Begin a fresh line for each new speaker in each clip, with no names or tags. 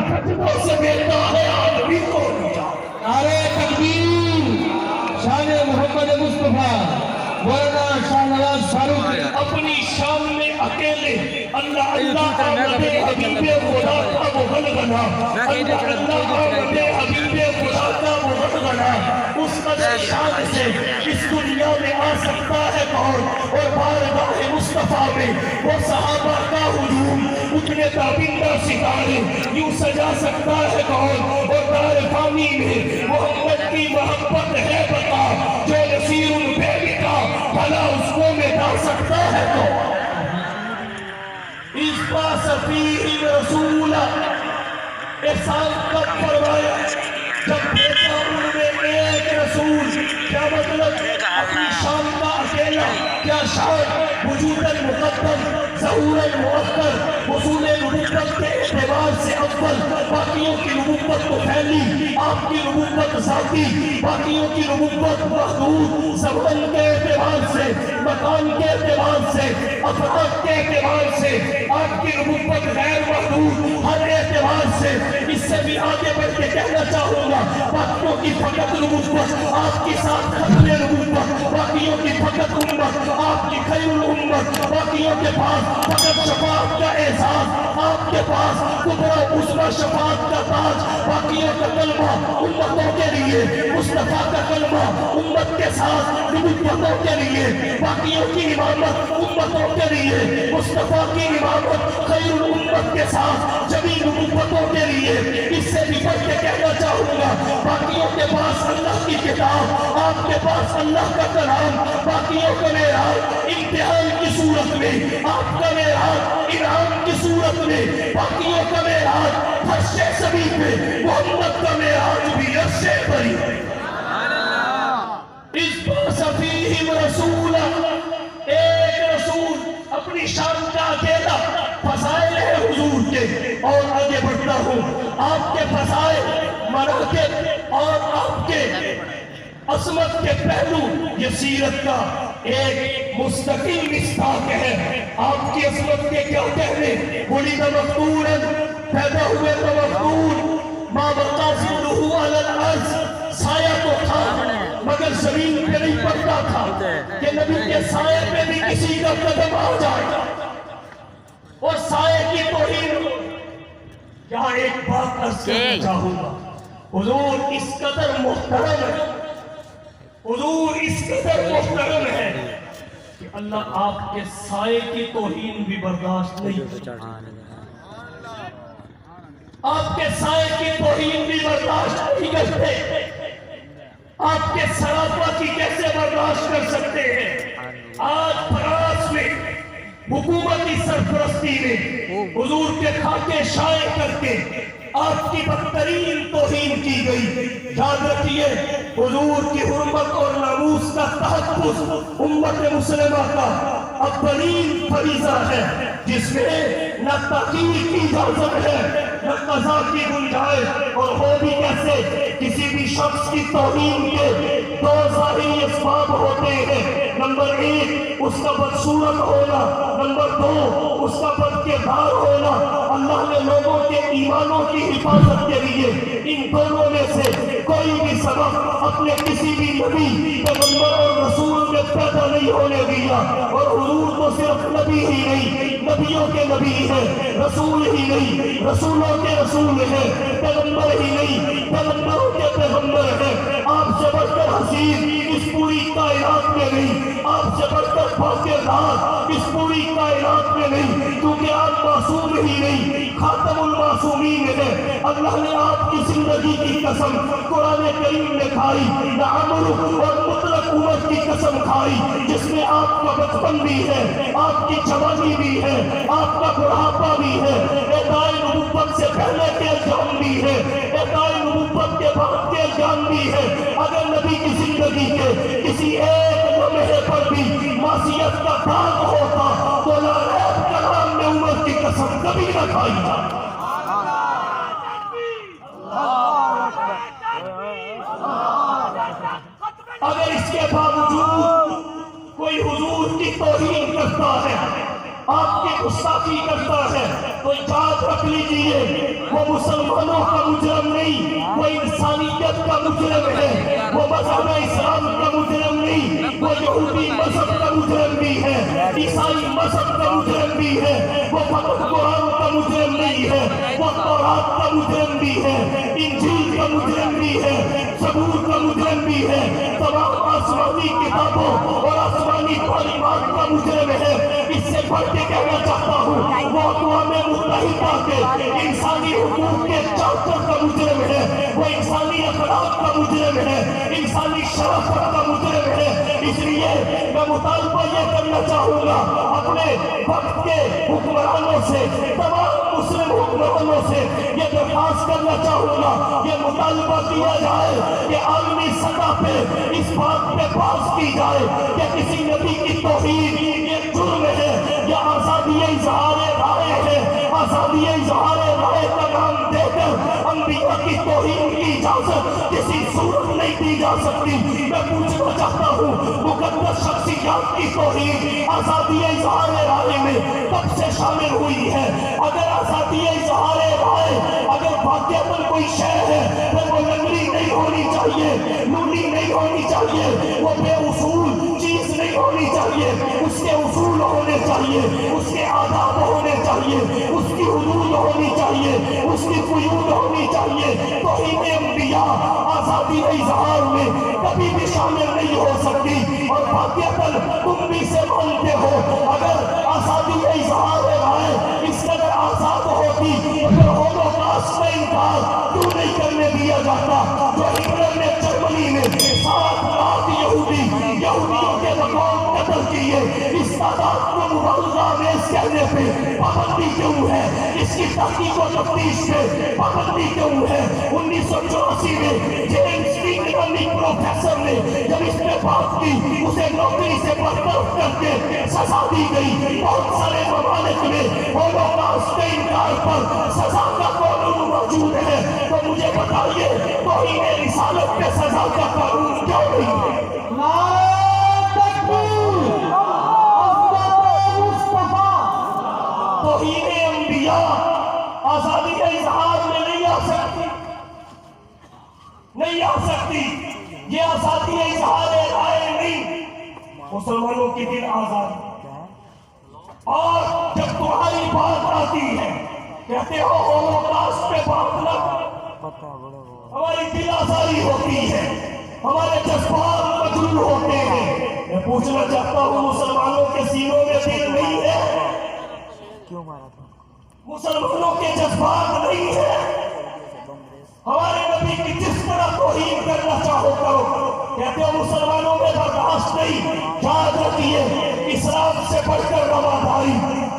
سجدوں سے دیتا ہے آدمی کو نجات۔
نعرہ تکبیر، شان محمد مصطفیٰ، مولانا شاہ نواز فاروق۔
اپنی شام میں اکیلے اللہ اللہ آمد حبیب خدا کا وہ غلغلہ، اللہ اللہ آمد حبیب خدا کا وہ غلغلہ، اس قدر شان سے اس دنیا میں آ سکتا ہے کون؟ اور بارگاہ مصطفیٰ میں وہ صحابہ کا ہجوم، اتنے تابندہ ستارے یوں سجا سکتا ہے کون؟ اور دار فانی میں محمد کی محبت ہے بتا، جو نصیر بے بتا بھلا اس کو مٹا سکتا ہے کون؟ اس پاس فیہم رسولہ، احسان کب فرمایا؟ جب بھیجا ان میں ایک رسول۔ کیا مطلب؟ اپنی شان کا اکیلا، کیا شان؟ وجود المقدم، ظہور المؤخر، حصول نبوت کے اعتبار سے اول، باقیوں کی نبوت تو پھیلی، آپ کی نبوت ذاتی، باقیوں کی نبوت محدود، زمان کے اعتبار سے، مکان کے اعتبار سے، افراد کے اعتبار سے، آپ کی نبوت غیر محدود، ہر اعتبار سے۔ اس سے بھی آگے بڑھ کے کہنا چاہوں گا، باقیوں کی فقط نبوت، آپ کی ساتھ ختم نبوت، باقیوں کی فقط امت، آپ کی خیر الامت، باقیوں کے پاس فقط شفاعت کا احساس، آپ کے پاس کبریٰ عظمیٰ شفاعت کا تاج، باقیوں کا کلمہ امتوں کے لیے، مصطفیٰ کا کلمہ امت کے ساتھ نبوتوں کے لیے، باقیوں کی امامت امتوں کے لیے، مصطفیٰ کی امامت خیر الامت کے ساتھ جبھی نبوتوں کے لیے۔ اس سے بھی بڑھ کے کہنا چاہوں گا، باقیوں کے پاس اللہ کی کتاب، آپ کے پاس اللہ کا کلام، باقیوں کا معراج امتحان کی صورت میں، آپ کا معراج انعام کی صورت میں، باقیوں کا معراج فرش سبیل میں، محمد کا معراج بھی عرش بری۔ اس پاس فیہم رسولہ، ایک رسول اپنی شان کا اکیلا، فضائل ہے حضور کے۔ اور آگے بڑھتا ہوں، آپ کے فضائل، مناقب اور آپ کے عظمت کے پہلو، یہ سیرت کا ایک مستقل مصداق ہے۔ آپ کی عظمت کے کیا کہنے؟ ولد مفتونا، پیدا ہوئے تو مفتون، ما بقا ظلہ علی الارض، سایہ تو تھا مگر زمین پہ نہیں پڑتا تھا کہ نبی کے سائے پہ بھی کسی کا قدم آ جائے۔ اور سائے کی توہین، یہاں ایک بات عرض کرنا چاہوں گا، حضور اس قدر محترم ہے، حضور اس قدر محترم ہے کہ اللہ آپ کے سائے کی توہین بھی برداشت نہیں کرتا، آپ کے سائے کی توہین بھی برداشت نہیں کرتے، آپ کے سراپا کی کیسے برداشت کر سکتے ہیں؟ آج فرانس میں حکومتی سرپرستی میں حضور کے خاکے شائع کر کے آپ کی بدترین توہین کی گئی۔ یاد رکھیے، حضور کی حرمت اور ناموس کا تحفظ امت مسلمہ کا اولین فریضہ ہے، جس میں نہ تاخیر کی اجازت ہے، نہ قضا کی گنجائش، اور ہو بھی کیسے؟ کسی بھی شخص کی توہین کے دو ظاہری اسباب ہوتے ہیں، نمبر ایک اس کا بدصورت ہونا، نمبر دو اس کا بدکردار ہونا۔ اللہ نے لوگوں کے ایمانوں کی حفاظت کے لیے ان دونوں میں سے کوئی بھی سبب اپنے کسی بھی نبی، پیغمبر اور رسول میں پیدا نہیں ہونے دیا۔ اور حضور تو صرف نبی ہی نہیں، نبیوں کے نبی ہے، رسول ہی نہیں، رسولوں کے رسول ہے، پیغمبر ہی نہیں، پیغمبروں کے پیغمبر ہے۔ آپ سے بڑھ کر حسین اس پوری کائنات میں نہیں، آپ سے بڑھ کر باقیدار اس پوری کائنات میں نہیں، کیونکہ آپ معصوم ہی نہیں، خاتم المعصومین ہے۔ اللہ نے آپ کی زندگی کی قسم قرآن کریم میں کھائی، عمر اور مطلق عمر کی قسم کھائی، جس میں آپ کا بچپن بھی ہے، آپ کی جوانی بھی ہے، آپ کا بڑھاپا بھی ہے، اعطائے نبوت سے پہلے کے الجام بھی ہے، اعطائے نبوت کے بعد کے الجام بھی ہے۔ اگر نبی کی زندگی کے کسی ایک لمحے پر بھی معصیت کا داغ ہوتا تو لا ریب کلام نے عمر کی قسم کبھی نہ کھائی۔ اگر اس کے باوجود کوئی حضور کی توہین کرتا ہے، آپ کی گستاخی کرتا ہے تو یاد رکھ لیجئے وہ مسلمانوں کا مجرم نہیں، وہ انسانیت کا مجرم ہے، وہ مذہب اسلام کا مجرم نہیں، وہ یہودی مذہب کا مجرم بھی ہے، عیسائی مذہب کا مجرم بھی ہے، وہ قرآن کا مجرم نہیں ہے، وہ تورات کا مجرم بھی ہے، انجیل کا مجرم بھی ہے، زبور کا مجرم بھی ہے، تمام آسمانی کتابوں اور آسمانی تعلیمات کا مجرم ہے۔ اس سے بڑھ کے کہنا چاہتا ہوں وہ اقوام متحدہ کے انسانی حقوق کے چارٹر کا مجرم ہے، وہ انسانی اخلاق کا مجرم ہے، انسانی شرافت کا مجرم ہے۔ اس لیے میں مطالبہ یہ کرنا چاہوں گا اپنے وقت کے حکمرانوں سے، تمام مسلم حکمرانوں سے یہ درخواست کرنا چاہوں گا، یہ مطالبہ کیا جائے کہ عالمی سطح پہ اس بات پہ بحث کی جائے کہ کسی نبی کی توہین یہ جرم ہے یا آزادی اظہار رائے ہے۔ آزادی اظہار رائے کا نام دے کر انبیاء کی توہین کی اجازت کسی صورت نہیں دی جا سکتی۔ میں پوچھنا چاہتا ہوں مقدس شخصیات کی توہین آزادی اظہار رائے میں کب سے شامل ہوئی ہے؟ اگر آزادی اظہار رائے اگر واقعتاً کوئی شے ہے پھر وہ لنگڑی نہیں ہونی چاہیے، لولی نہیں ہونی چاہیے، وہ بے اصول چیز نہیں ہونی چاہیے، اس کے اصول ہونے چاہیے، اس کے آداب ہونے چاہیے، اس کی حدود ہونی چاہیے، اس کی قیود ہونی چاہیے۔ توہین انبیاء آزادی اظہار میں کبھی بھی شامل نہیں ہو سکتی۔ اور واقعتاً تم بھی سے مانتے ہو اگر آزادی اظہار رائے اس قدر آزاد ہوتی تو پھر ہولوکاسٹ کا انکار کیوں نہیں کرنے دیا جاتا؟ جو ہٹلر نے جرمنی میں 7 لاکھ یہودیوں کے بقول قتل کیے، اس تعداد کو مبالغہ میں اس کہنے پہ پابندی کیوں ہے؟ اس کی تحقیق و تفتیش پہ پابندی کیوں ہے؟ 1984 میں جیمز ٹنگ نامی پروفیسر نے جب اس پہ بات کی اسے نوکری سے برطرف کر کے سزا دی گئی۔ بہت سارے ممالک میں ہولوکاسٹ کے انکار پر سزا کا قانون موجود ہے، تو مجھے بتائیے توہین رسالت پہ سزا کا قانون کیوں نہیں ہے؟ توہین انبیاء آزادی اظہار میں نہیں آ سکتی، نہیں آ سکتی۔ یہ آزادی اظہار رائے نہیں، مسلمانوں کے دل آزاد۔ اور جب تمہاری بات آتی ہے کہتے ہو ہولوکاسٹ پہ بات نہ، ہماری دل آزاری ہوتی ہے، ہمارے جذبات مجروح ہوتے ہیں۔ میں پوچھنا چاہتا ہوں مسلمانوں کے سینوں میں دل نہیں ہے؟ مسلمانوں کے جذبات نہیں ہے؟ ہمارے نبی کی جس طرح توہین کرنا چاہو کرو، کہتے ہو مسلمانوں میں برداشت نہیں۔ یاد رکھیے اسلام سے بڑھ کر رواداری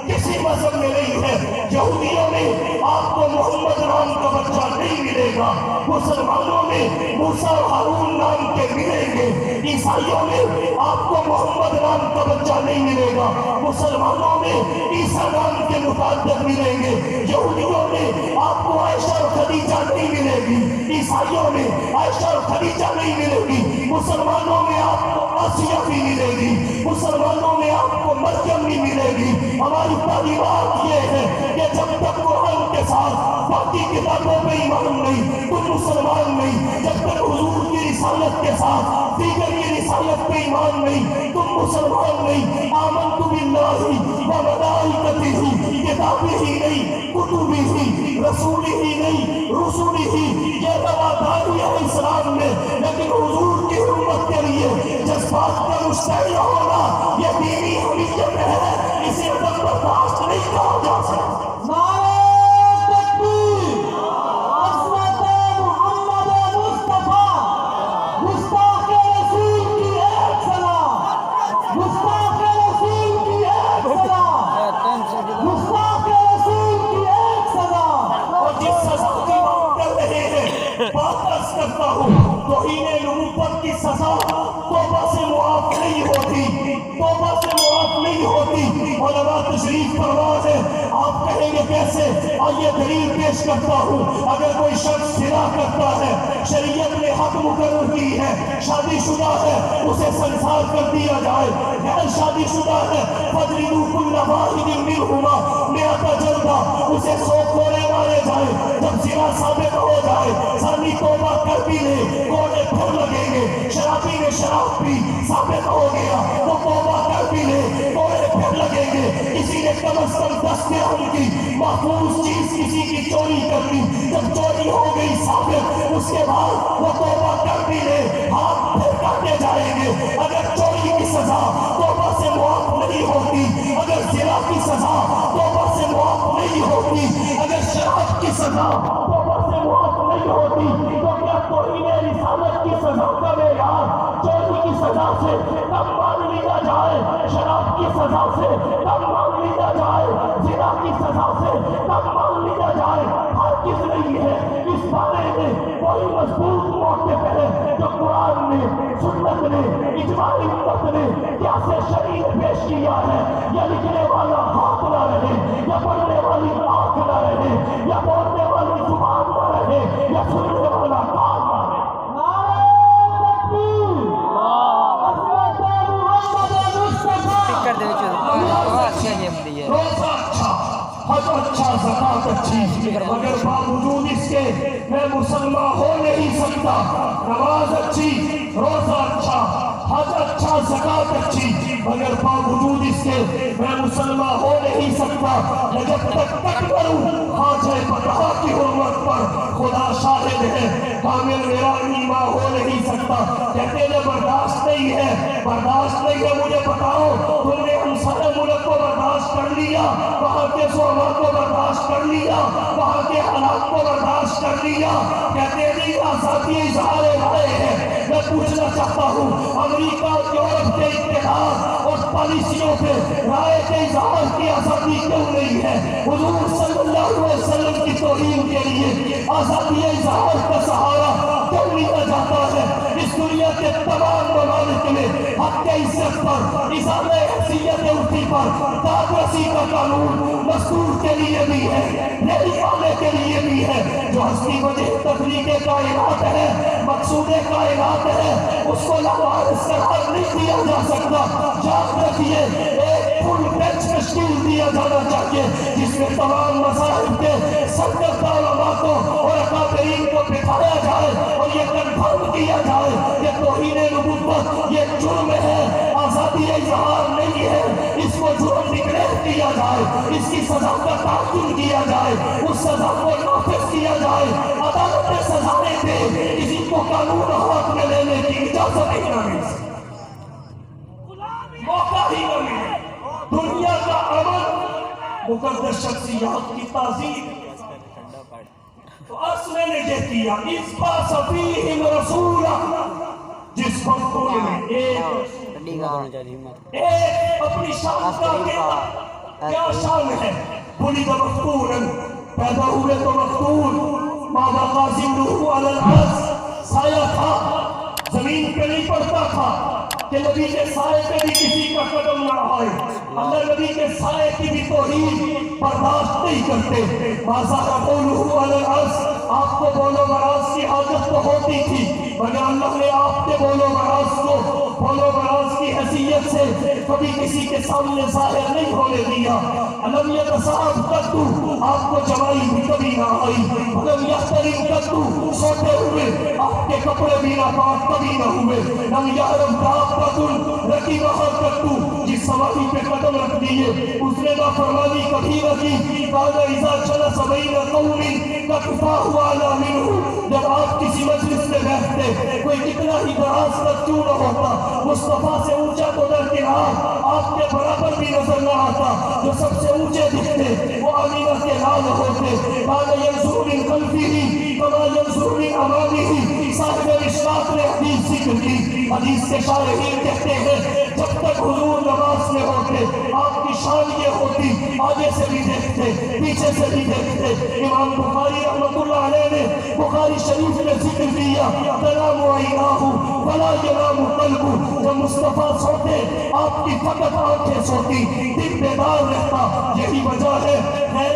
کسی مذہب میں نہیں ہے۔ یہودیوں میں آپ کو محمد نام کا بچہ نہیں ملے گا، مسلمانوں میں موسیٰ اور ہارون نام کے ملیں گے، عیسائیوں میں آپ کو محمد نام کا بچہ نہیں ملے گا، مسلمانوں میں عیسیٰ نام کے متعدد ملیں گے، یہودیوں میں آپ کو عائشہ اور خدیجہ نہیں ملے گی، عیسائیوں میں عائشہ اور خدیجہ نہیں ملے گی، مسلمانوں میں آپ کو آسیہ بھی ملے گی، مسلمانوں میں آپ کو مریم بھی ملے گی۔ ہماری تعلیمات یہ ہے کہ جب تک قرآن کے ساتھ باقی کتابوں پہ ایمان نہیں تم مسلمان نہیں، جب تک حضور کی رسالت کے ساتھ دیگر کی رسالت پہ ایمان نہیں تم مسلمان نہیں۔ آمنت باللہ و ملائکتہ، کتابی ہی نہیں کتبی ہی، رسولی ہی نہیں رسولی ہی، یہ رواداری ہے اسلام میں، لیکن حضور کی امت کے لیے جذبات کا مستعد ہونا یہ دینی حمیت ہے، اسے عدم برداشت نہیں کہا جا سکتا۔ توہین نبوت کی سزا توبہ سے معاف نہیں ہوتی، توبہ سے معاف نہیں ہوتی۔ علماء تشریف فرما ہے، آپ کہیں گے کیسے؟ آئیے دلیل پیش کرتا ہوں۔ اگر کوئی شخص زنا کرتا ہے، شریعت نے حد مقرر کی ہے، شادی شدہ ہے اسے سنسار کر دیا جائے، غیر شادی شدہ ہے فَاجْلِدُوا كُلَّ وَاحِدٍ مِّنْهُمَا مِائَةَ جلدہ، اسے 100 کوڑے مارے جائے۔ جب زنا ثابت ہو جائے، زانی توبہ کر بھی لے، کوڑے پھر لگیں گے۔ شرابی نے شراب پی، ثابت ہو گیا، وہ توبہ کر بھی لے، کوڑے پھر لگیں گے۔ کسی نے کم از کم 10 درہم کی محفوظ چیز کسی کی چوری کر لی، جب چوری ہو گئی ثابت، اس کے بعد وہ توبہ کر بھی لے، ہاتھ پھر کاٹے جائیں گے۔ اگر چوری کی سزا توبہ سے معاف نہیں ہوتی، اگر زنا کی سزا توبہ سے معاف نہیں ہوتی، اگر شراب کی سزا توبہ سے معاف نہیں ہوتی، تو کیا توہین رسالت کی سزا کا معیار چوری کی سزا سے کم مان لیا جائے، شراب کی سزا سے کم مان لیا جائے، زنا کی سزا سے کم مان لیا جائے؟ ہرگز نہیں ہے۔ اس بارے میں کوئی مضبوط موقف ہے جو قرآن نے، سنت نے، اجماع امت نے کیسے شرعی پیش کیا ہے؟ یا لکھنے والا ہاتھ نہ رہے، یا پڑھنے والی آنکھ نہ رہے، یا بولنے والی زبان نہ رہے، یا سننے والا کان نہ رہے۔ روزہ اچھا، حج اچھا، زکات اچھی، مگر باوجود اس کے میں مسلمان ہو نہیں سکتا۔ نماز اچھی، روزہ اچھا، حج اچھا، زکات اچھی، مگر باوجود اس کے میں مسلمان ہو نہیں سکتا۔ میں جب تک کٹ کروں خواجہ بطحہ کی حرمت پر، خدا شاہد ہے کامل میرا ایمان ہو نہیں سکتا۔ کہتے ہیں برداشت نہیں ہے، برداشت نہیں ہے، مجھے بتاؤ تم نے ہم سارے ملک کو برداشت کر لیا، وہاں کے زعماء کو برداشت کر لیا، وہاں کے حالات کو برداشت کر لیا، کہتے ہیں نہیں آزادی اظہار رائے ہے۔ میں پوچھنا چاہتا ہوں امریکہ اور یورپ کے اتحاد اور پالیسیوں پہ رائے کے اظہار کی آزادی کیوں نہیں ہے؟ حضور صلی اللہ علیہ وسلم کی توہین کے لیے آزادی اظہار کا سہارا کیوں لیا جاتا ہے؟ اس دنیا کے تمام ممالک میں حق کے عزت پر، اظہار حیثیت اٹھی پر داد رسی کا قانون مزدور کے لیے بھی ہے، ریلی والے کے لیے بھی ہے۔ جو ہستی وجہ تخلیق کائنات ہے، مقصود کائنات ہے، اس کو لاوارث قرار نہیں دیا جا سکتا۔ یاد رکھیے ایک فل بینچ تشکیل دیا جانا چاہیے جس میں تمام مذاہب کے سرکردہ علماء کو اور اکابرین کو بٹھایا جائے اور یہ کنفرم کیا جائے کہ توہین نبوت یہ جرم ہے، آزادی اظہار نہیں ہے، اس کو جرم ڈکلیئر کیا جائے، اس کی سزا کا تعین کیا جائے، اس سزا کو نافذ کیا جائے، عدالت سزائیں دے، کسی کو قانون ہاتھ میں لینے کی اجازت ہی نہ مل سکے، موقع ہی نہ ملے۔ دنیا کا امن مقدس شخصیات کی تعظیم، تو اصل نے یہ کیا اس بات فیہم رسولہ، جس وقت میں ایک اپنی شان کا کہتا کیا شان ہے؟ ولد مفتونا، پیدا ہوئے تو مفتون، ما وقع ظلہ علی الارض، سایہ تھا زمین پہ نہیں پڑتا تھا کہ نبی کے سائے پہ بھی کسی کا قدم نہ آئے۔ اللہ نبی کے سائے کی بھی توہین برداشت نہیں کرتے۔ ما ظہر قولہ علی الارض، آپ کو بولو براز کی حاجت تو ہوتی تھی، مگر اللہ نے آپ کے بولو براز کو بولو براز کی حیثیت سے کبھی کسی کے سامنے ظاہر نہیں ہونے دیا۔ علم یتصاحب قدو، آپ کو جوائی بھی کبھی نہ آئی۔ علم یحترم قدو، سوتے ہوئے آپ کے کپڑے بھی نہ پاک کبھی نہ ہوئے۔ لم یحرم دابۃ رکیبہا قدو، جس سواری پہ قدم رکھ دیے اس نے نافرمانی کبھی نہ کی۔ قال اذا جلس بین قوم کفاہ علی منہ، جب آپ کسی مجلس میں بیٹھتے کوئی کتنا ہی دراز تک کیوں نہ ہوتا، مصطفیٰ سے اونچا تو درکنار آپ کے برابر بھی نظر نہ آتا، جو سب سے اونچے دکھتے وہ آمینہ کے لال ہوتے۔ قال ینظر من خلفہ کما ینظر من امامہ، صاحب مشکوٰۃ نے حدیث ذکر کی، حدیث کے شارحین کہتے ہیں جب تک حضور نماز میں ہوتے آپ کی شان یہ ہوتی آگے سے بھی دیکھتے پیچھے سے بھی دیکھتے۔ امام بخاری رحمۃ اللہ علیہ نے بخاری شریف میں ذکر دیا تنام عیناہ ولا ینام قلبہ، جب مصطفیٰ سوتے آپ کی فقط آنکھیں سوتی، دل بیدار رہتا۔ یہی وجہ ہے خیر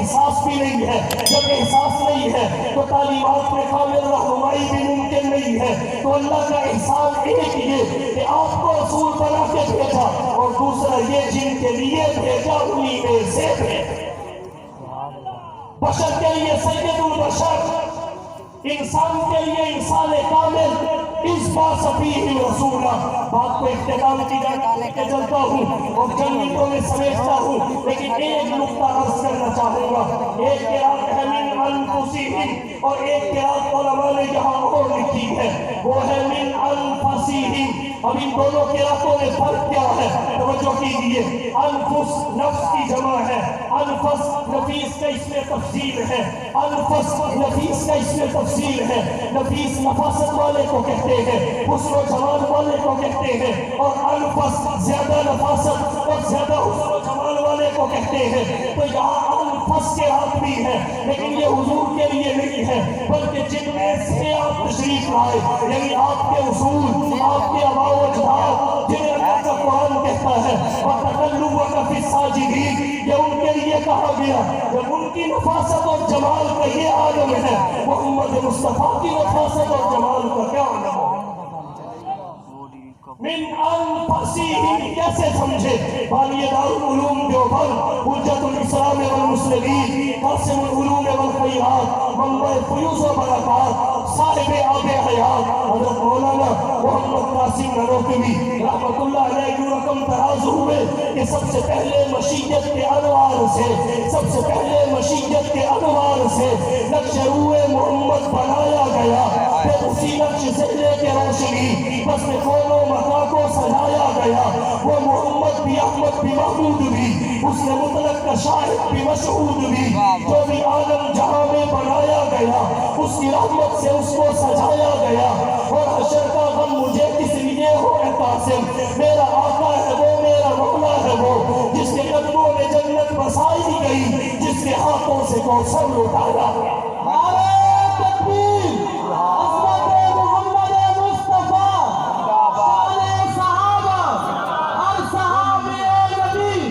احساس بھی نہیں ہے. جب احساس نہیں ہے تو تعلیمات میں کامل رہنمائی بھی ممکن نہیں ہے. تو اللہ کا احسان ایک یہ کہ آپ کو رسول بنا کے بھیجا، اور دوسرا یہ جن کے لیے بھیجا انہی میں سے بھیجا. بشر کے لیے سید البشر، انسان کے لیے انسان کامل، اس بات فیہ رسولہ. بات کو اختتام کی جانے کے چلتا ہوں اور جنگیوں میں سمیٹتا ہوں، لیکن ایک نقطہ عرض کرنا چاہوں گا. ایک قرات ہے من انفسہم، اور ایک قرات علماء نے یہاں اور لکھی ہے وہ ہے من انفسہم. اب ان دونوں قراتوں میں فرق کیا ہے؟ توجہ کیجیے. انفس نفس کی جمع ہے، انفس نفیس کا اس میں تفصیل ہے، انفس نفیس کا اس میں تفصیل ہے. نفیس نفاست والے کو کہتے ہیں، حسن و جمال والے کو کہتے ہیں، اور انفس زیادہ نفاست اور زیادہ حسن و جمال والے کو کہتے ہیں. تو یہاں انفس کے ہاتھ بھی ہے، لیکن یہ حضور کے لیے نہیں ہے، بلکہ جن میں سے آپ تشریف لائے، یعنی آپ کے اصول، آپ کے آباء و اجداد، جنہیں اللہ کا قرآن کہتا ہے وَتَقَلُّبَكَ فِي السَّاجِدِينَ، یہ ان کے لیے کہا گیا. جب ان کی نفاست اور جمال کا یہ عالم ہے، محمد مصطفیٰ کی نفاست اور جمال کا کیا عالم ہے؟ من انفسہم کیسے سمجھے؟ بانی دارالعلوم دیوبند، حجت الاسلام والمسلمین، قاسم العلوم والخیرات، منبع فیوض و برکات، صاحب آب حیات حضرت مولانا محمد قاسم نانوتوی رحمت اللہ علیہ جو رقم تراز ہوئے کہ سب سے پہلے مشیت کے انوار سے، سب سے پہلے مشیت کے انوار سے نقش روح محمد بنایا گیا، پھر اسی نقش سے لے کے روشنی بس میں کونوں مکا کو سجایا گیا. وہ محمد بھی، احمد بھی، محمود بھی، اس نے مطلق کا شاہد بھی، مشہود بھی، جو بھی عالم جہاں میں بنایا گیا اس کی رحمت سے اس کو سجایا گیا. اور حشر کا غم مجھے کس لیے ہو اے قاسم، میرا آقا ہے وہ، میرا مولا ہے وہ، جس کے قدموں میں جنت بسائی گئی، جس کے ہاتھوں سے کوثر لٹایا گیا.
نعرہ تکبیر، عظمت محمد مصطفیٰ، شان صحابہ، ہر صحابی نبی،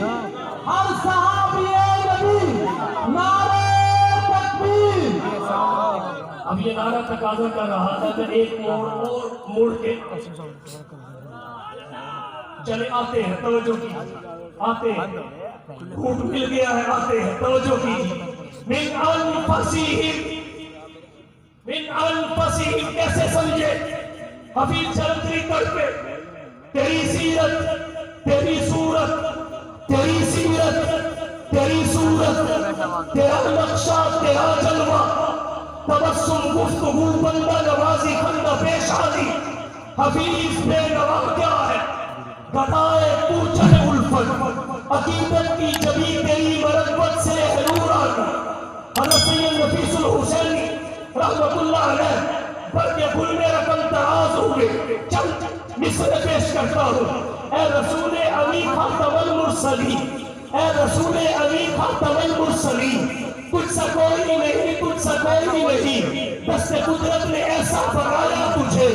ہر صحابی نبی، نعرہ تکبیر.
اب یہ نعرہ تقاضا کر رہا تھا کہ ایک موڑ کے چلے آتے ہیں، توجہ کیجیے، آتے ہیں، گھوٹ مل گیا ہے، آتے ہیں، توجہ کیجیے. من انفسہم، من انفسہم کیسے سمجھے؟ حفیظ چلتری کرتے تیری سیرت، تیری صورت، تیری سیرت، تیری صورت، تیرا نقشہ، تیرا جلوہ، تبسم، گفتگو، بندہ نوازی، خندہ پیشانی. حفیظ بے نوا کیا ہے؟ گدائے پوچھن الفت، عقیدت کی جبی تیری مربت سے حضور آگا. حضرت سید نفیس الحسینی رحمت اللہ علیہ بلکہ بھول میں رقم تراز ہوئے چند مصر پیش کرتا ہوں. اے رسول امی خاتم المرسلین، اے رسول امی خاتم المرسلین، کچھ سا کوئی نہیں، کچھ سا کوئی نہیں، دست قدرت نے ایسا بنایا تجھے،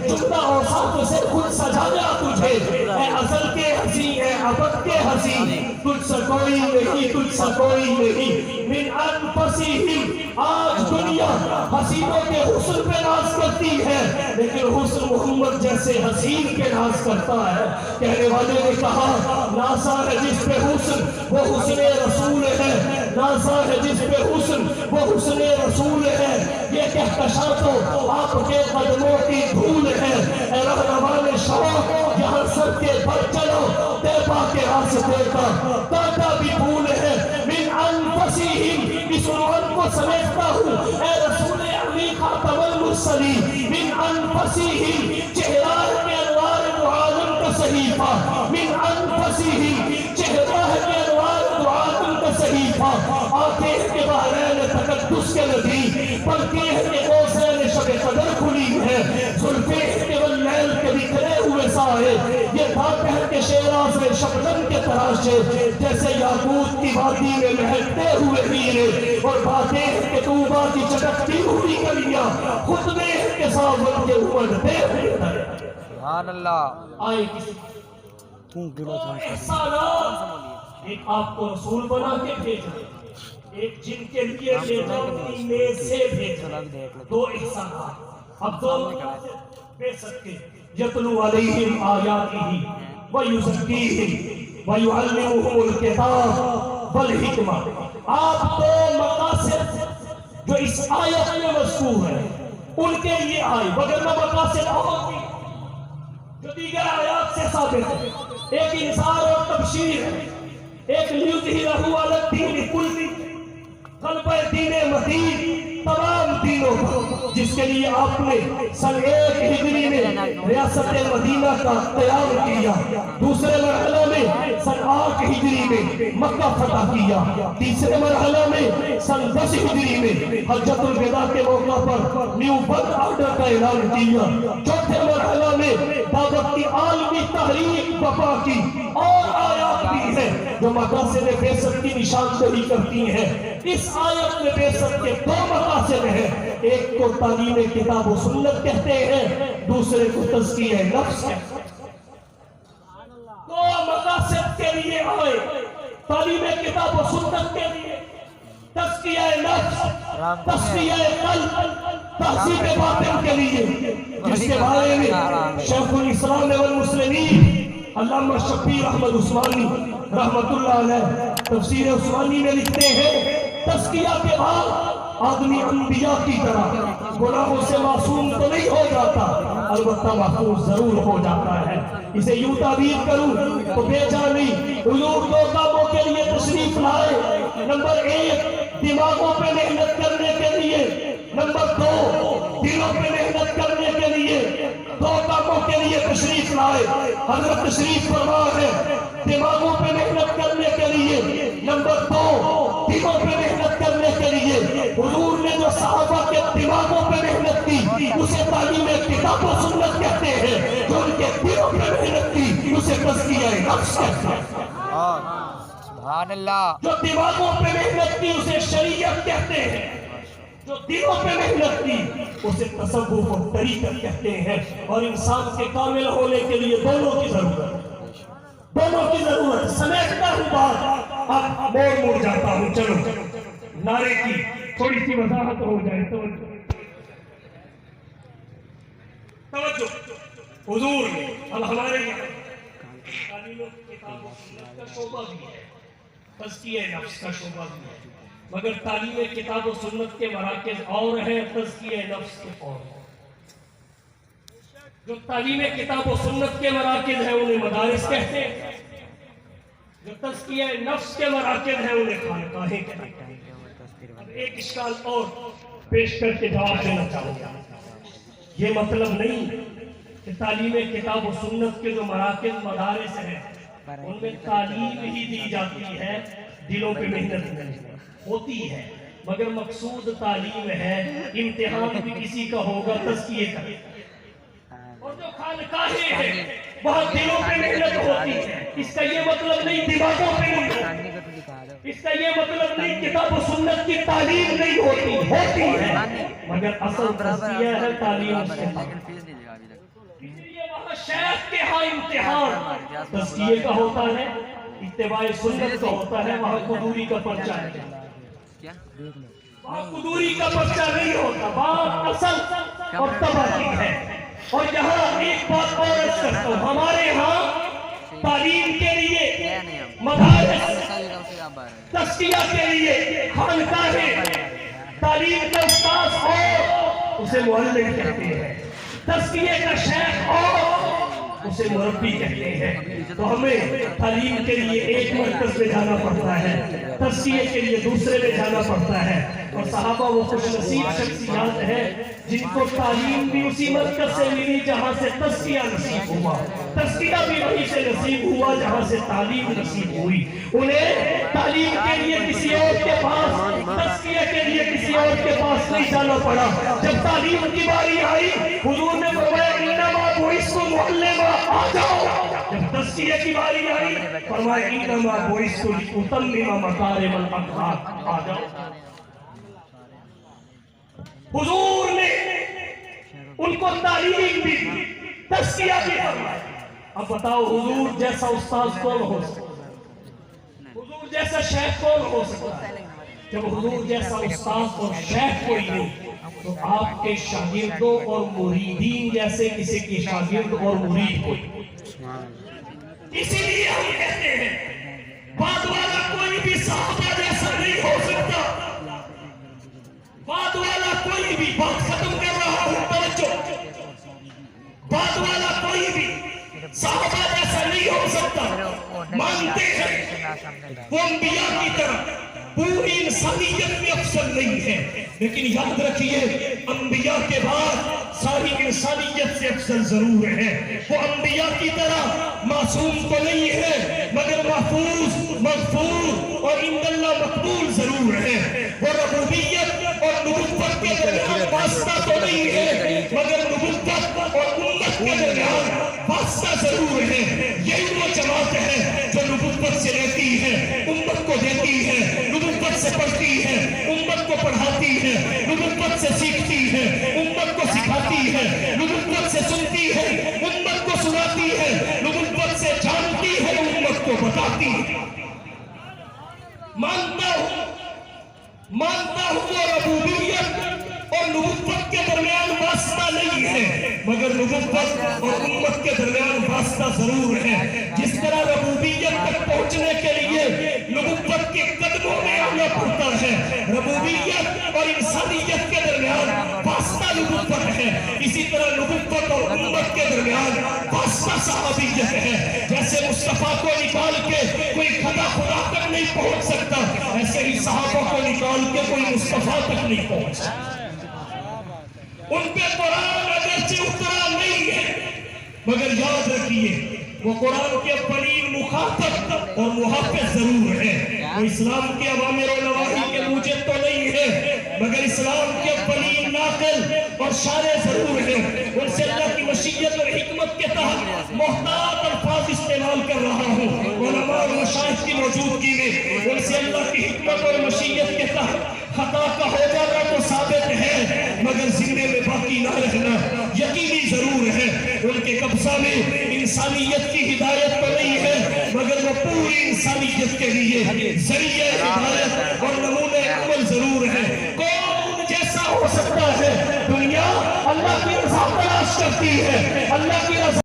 جملہ اوصاف سے خود سجایا تجھے. اے ازل کے ہنسی، اے ابد کے ہنسی، تجھ سا کوئی نہیں، تجھ سا کوئی نہیں. من انفسہم، آج دنیا حسینوں کے حسن پہ ناز کرتی ہے، لیکن حسن محمد جیسے حسین کے ناز کرتا ہے. کہنے والے نے کہا ناسا ہے جس پہ حسن وہ حسن رسول ہے، ناسا ہے جس پہ حسن وہ حسن رسول ہے. یہ کہکشاں تو آپ کے قدموں کی دھول ہے. اے رہنمان شوق یہاں سب کے پر چلو، طیبہ کے راستے کا کانٹا بھی پھول ہے. من انفسہم، اس عنوان کو سمیٹتا ہوں. اے رسول امی خاتم المرسلین، من انفسہم، چہرہ کے انوار دو عالم کا صحیفہ، من انفسہم، چہرہ کے انوار دو عالم کا صحیفہ. آنکھیں کے بحرین تقدس کے ندی، پلکیں کے قوسین شب قدر کھلی ہے، زلفیں کے واللیل کے بکھرے ہوئے سائے، یہ دھاپہر کے شیراز میں شبنم کے تراشے، جیسے یاقوت کی وادی میں مہکتے ہوئے ہیرے، اور باتیں کے طوبہ کی چٹکتی ہوئی گلیاں، خطبے کے ساون کے امڑتے ہوئے درے.
سبحان اللہ.
آئے کسی احسانات، ایک آپ کو رسول بنا کے بھیج رہے، ایک جن کے لیے لے جاؤ اپنی میز سے بھیجو دو احسانات اب دو مقاصد بے سکتے یتلو علیہم آیاتہ ویزکیہم ویعلمہم الکتاب والحکمہ آپ دو مقاصد جو اس آیت میں مذکور ہے ان کے لیے آئی وگرنہ مقاصد اور بھی جو دیگر آیات سے ثابت ہے ایک انذار اور تبشیر ہے ایک لیظہرہ علی الدین کلہ غلبہ دین مدین تمام دینوں پر جس کے لیے آپ نے سن 1 ہجری میں ریاست مدینہ کا قیام کیا دوسرے مرحلہ میں سن 8 ہجری میں مکہ فتح کیا تیسرے مرحلہ میں سن 10 ہجری میں حجۃ الوداع کے موقع پر نیو ورلڈ آرڈر کا اعلان کیا چوتھے مرحلہ میں دعوت کی عالمی تحریک برپا کی اور آیات بھی ہیں جو مقاصد بعثت کی نشاندہی کرتی ہیں اس آیت میں بعثت کے دو مقاصد ہیں ایک کو تعلیم کتاب و سنت کہتے ہیں دوسرے کو تزکیہ نفس کہتے ہیں دو مقاصد کے لیے آئے تعلیم کتاب و سنت کے لیے تزکیہ نفس تزکیہ قلب تہذیب باطن کے لیے جس کے بارے میں شیخ الاسلام والمسلمین علامہ شبیر احمد عثمانی رحمت اللہ علیہ تفسیر عثمانی میں لکھتے ہیں تزکیہ کے بعد آدمی انبیاء کی طرح گناہوں سے معصوم تو نہیں ہو جاتا البتہ محفوظ ضرور ہو جاتا ہے اسے یوں تعبیر کروں تو بے جانی حضور دو کاموں کے لیے تشریف لائے نمبر 1 دماغوں پہ محنت کرنے کے لیے نمبر 2 دلوں پہ محنت کرنے کے لیے دو کاموں کے لیے تشریف لائے حضرت تشریف فرما ہے دماغوں پہ محنت کرنے کے لیے نمبر 2 دلوں پہ محنت کرنے کے لیے حضور نے جو صحابہ کے دماغوں پہ محنت کی اسے تعلیم کتاب و سنت کہتے ہیں جو ان کے دلوں پہ محنت کی اسے تزکیہ نفس کہتے ہیں
سبحان اللہ
جو دماغوں پہ محنت کی اسے شریعت کہتے ہیں جو دلوں پہ محنت کی اسے تصوف و طریقت کہتے ہیں اور انسان کے کامل ہونے کے لیے دونوں کی ضرورت سمیٹتا ہوں بات اب موڑ جاتا ہوں چلو نعرے کی تھوڑی سی وضاحت ہو جائے توجہ حضور نے اب ہمارے تعلیم و کتاب و سنت کا شعبہ بھی ہے تزکیہ نفس کا شعبہ بھی ہے مگر تعلیم کتاب و سنت کے مراکز اور ہیں تزکیہ نفس کے اور ہیں جو تعلیم کتاب و سنت کے مراکز ہیں انہیں مدارس کہتے ہیں جو تزکیہ نفس کے مراکز ہیں انہیں خانقاہیں کہتے ہیں اب ایک اشکال اور پیش کر کے جواب دینا چاہوں گا یہ مطلب نہیں کہ تعلیم کتاب و سنت کے جو مراکز مدارس ہیں ان میں تعلیم ہی دی جاتی ہے دلوں پہ محنت نہیں ہوتی ہے مگر مقصود تعلیم ہے امتحان بھی کسی کا ہوگا تزکیے کا اور جو خانقاہیں ہیں وہاں دلوں پہ محنت ہوتی ہے اس کا یہ مطلب نہیں دماغوں پہ نہیں اس کا یہ مطلب نہیں کتاب و سنت کی تعلیم نہیں ہوتی ہے مگر اصل تزکیہ ہے تعلیم سے وہاں شیخ کے ہاں امتحان تزکیے کا ہوتا ہے اتباع سنت کا ہوتا ہے وہاں قدوری کا پرچہ ہے وہاں قدوری کا پرچہ نہیں ہوتا بات اصل اور تباہی ہے اور یہاں ایک بات اور عرض کرتا ہوں ہمارے ہاں تعلیم کے لیے مدارس تزکیہ کے لیے خانقاہیں تعلیم کا استاذ اور اسے معلم کہتے ہیں تزکیے کا شیخ اور اسے مربی کہتے ہیں تو ہمیں تعلیم کے لیے ایک مرکز میں جانا پڑتا ہے تزکیے کے لیے دوسرے میں جانا پڑتا ہے اور صحابہ وہ خوش نصیب شخصیات ہیں جن کو تعلیم بھی اسی مرکز سے ملی جہاں سے تزکیہ نصیب ہوا تزکیہ بھی وہیں سے نصیب ہوا جہاں سے تعلیم نصیب ہوئی انہیں تعلیم کے لیے کسی اور کے پاس تزکیہ کے لیے کسی اور کے پاس نہیں جانا پڑا جب تعلیم کی باری آئی حضور نے فرمایا انما بعثت معلما آ جاؤ جب تزکیہ کی باری آئی فرمایا انما بعثت لاتمم مکارم الاخلاق آ جاؤ حضور نے ان کو تعلیم بھی دی تزکیہ بھی فرمایا اب بتاؤ حضور جیسا استاذ کون ہو سکتا ہے حضور جیسا شیخ کون ہو سکتا ہے جب حضور جیسا استاد اور شیخ کوئی نہیں تو آپ کے شاگردوں اور مریدین جیسے کسی کی شاگرد اور مرید کوئی. اسی لیے ہم کہتے ہیں بعد والا کوئی بھی صحابہ جیسا نہیں ہو سکتا. بعد والا کوئی بھی، بات ختم کر رہا ہوں، توجہ، بعد والا کوئی بھی صحابہ جیسا نہیں ہو سکتا. مانتے ہیں وہ انبیاء کی طرح پوری انسانیت میں افضل نہیں ہے، لیکن یاد رکھیے انبیاء کے بعد ساری انسانیت سے افضل ضرور ہے. وہ انبیاء کی طرح معصوم تو نہیں ہے مگر محفوظ، مغفور اور عند اللہ مقبول ضرور ہے. وہ ربوبیت اور نبوت کے درمیان واسطہ تو نہیں ہے مگر نبوت اور امت کے درمیان واسطہ ضرور ہے. یہی وہ جماعت ہے جو نبوت سے لیتی ہے، امت کو دیتی ہے، نبوت سے پڑھتی ہے، امت کو پڑھاتی ہے، نبوت سے سیکھتی ہے، امت کو سکھاتی ہے، نبوت سے سنتی ہے، امت کو سناتی ہے، نبوت سے جانتی ہے، امت کو بتاتی ہے. مانتا ہوں وہ ربوبیت اور نبوت کے درمیان واسطہ نہیں ہے مگر نبوت اور امت کے درمیان واسطہ ضرور ہے. جس طرح ربوبیت تک پہنچنے کے لیے نبوت کے قدموں میں آنا پڑتا ہے، ربوبیت اور انسانیت کے درمیان واسطہ نبوت ہے، اسی طرح نبوت اور امت کے درمیان واسطہ صحابیت ہے. جیسے مصطفیٰ کو نکال کے کوئی خدا تک نہیں پہنچ سکتا، ایسے ہی صحابہ کو نکال کے کوئی مصطفیٰ تک نہیں پہنچ سکتا. ان پہ قرآن اگرچہ اترا نہیں ہے مگر یاد رکھیے وہ قرآن کے اولین مخاطب اور محافظ ضرور ہے. وہ اسلام کے اوامر و نواہی کے موجب تو نہیں ہے مگر اسلام کے اولین ناقل اور شارع ضرور ہے. ان سے اللہ کی مشیت اور حکمت کے تحت محتاط الفاظ استعمال کر رہا ہوں علماء اور مشائخ کی موجودگی میں. ان سے اللہ کی حکمت اور مشیت کے تحت خطا کا ہو جانا تو ثابت ہے مگر زندے میں باقی نہ رہنا یقینی ضرور ہے. ان کے قبضہ میں انسانیت کی ہدایت تو نہیں ہے مگر وہ پوری انسانیت کے لیے ذریعہ ہدایت اور نمونہ عمل ضرور ہے. کون جیسا ہو سکتا ہے؟ دنیا اللہ کی رضا تلاش کرتی ہے، اللہ کی رضا